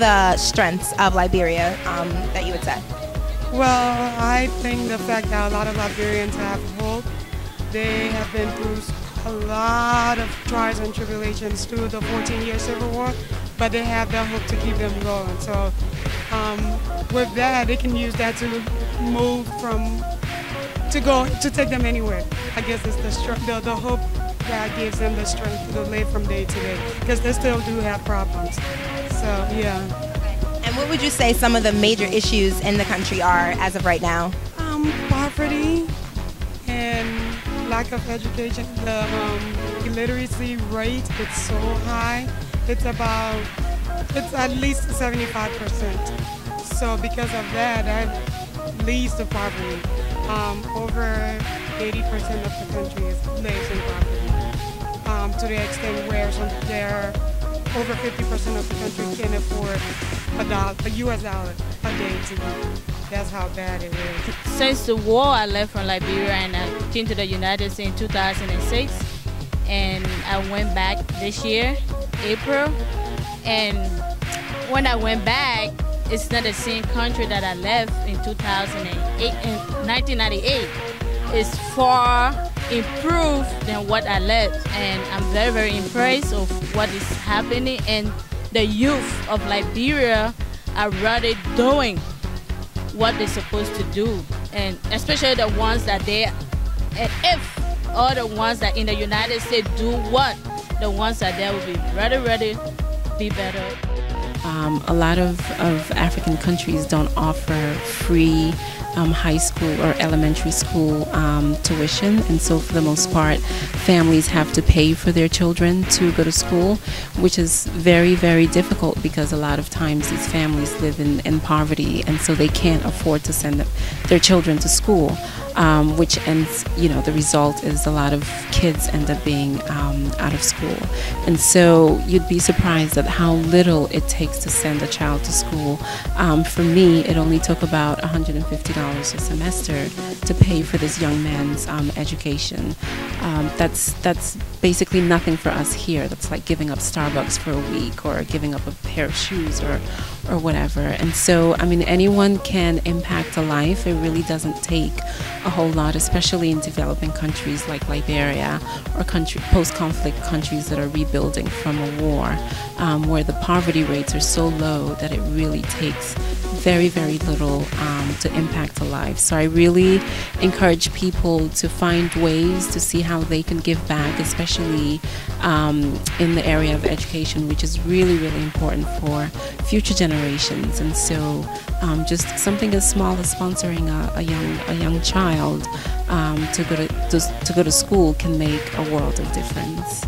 the strengths of Liberia that you would say? Well, I think the fact that a lot of Liberians have hope. They have been through a lot of trials and tribulations through the 14-year Civil War, but they have that hope to keep them going. So with that, they can use that to move to take them anywhere. I guess it's the hope that gives them the strength to live from day to day, because they still do have problems. So, yeah. And what would you say some of the major issues in the country are as of right now? Poverty and lack of education. The illiteracy rate is so high. It's at least 75%. So because of that leads to poverty. Over 80% of the country lives in poverty. To the extent where over 50% of the country can afford a US dollar a day to eat. That's how bad it is. Since the war, I left from Liberia and I came to the United States in 2006. And I went back this year, April. And when I went back, it's not the same country that I left in 1998. It's far improved than what I left, and I'm very, very impressed of what is happening. And the youth of Liberia are really doing what they're supposed to do, and especially the ones that if all the ones that in the United States do what, the ones that there will be ready, be better. A lot of African countries don't offer free high school or elementary school tuition, and so for the most part families have to pay for their children to go to school, which is very, very difficult because a lot of times these families live in poverty, and so they can't afford to send their children to school, which ends, the result is a lot of kids end up being out of school. And so you'd be surprised at how little it takes to send a child to school. For me, it only took about $150 a semester to pay for this young man's education. That's basically nothing for us here. That's like giving up Starbucks for a week or giving up a pair of shoes or whatever. And so, anyone can impact a life. It really doesn't take a whole lot, especially in developing countries like Liberia or post-conflict countries that are rebuilding from a war, where the poverty rates are so low that it really takes very, very little to impact a life. So I really encourage people to find ways to see how they can give back, especially in the area of education, which is really, really important for future generations. And so just something as small as sponsoring a young child to go to school can make a world of difference.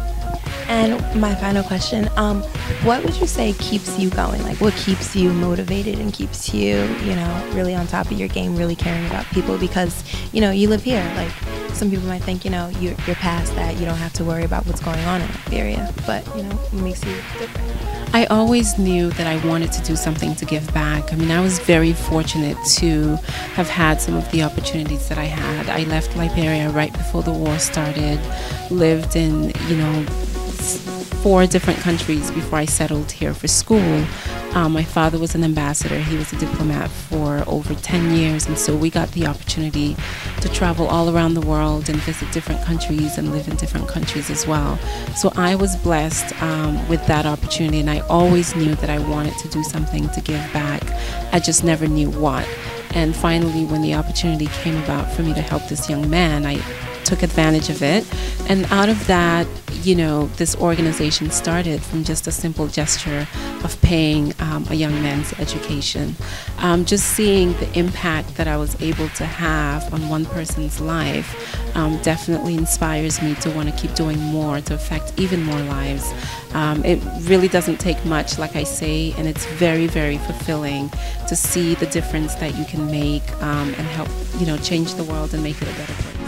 And my final question, what would you say keeps you going? Like, what keeps you motivated and keeps you, really on top of your game, really caring about people? Because, you live here. Like, some people might think, you're past that. You don't have to worry about what's going on in Liberia. But, what makes you different? I always knew that I wanted to do something to give back. I was very fortunate to have had some of the opportunities that I had. I left Liberia right before the war started, lived in, 4 different countries before I settled here for school. My father was an ambassador. He was a diplomat for over 10 years, and so we got the opportunity to travel all around the world and visit different countries and live in different countries as well. So I was blessed with that opportunity, and I always knew that I wanted to do something to give back. I just never knew what. And finally, when the opportunity came about for me to help this young man, I took advantage of it. And out of that, this organization started from just a simple gesture of paying a young man's education. Just seeing the impact that I was able to have on one person's life definitely inspires me to want to keep doing more to affect even more lives. It really doesn't take much, like I say, and it's very, very fulfilling to see the difference that you can make and help, change the world and make it a better place.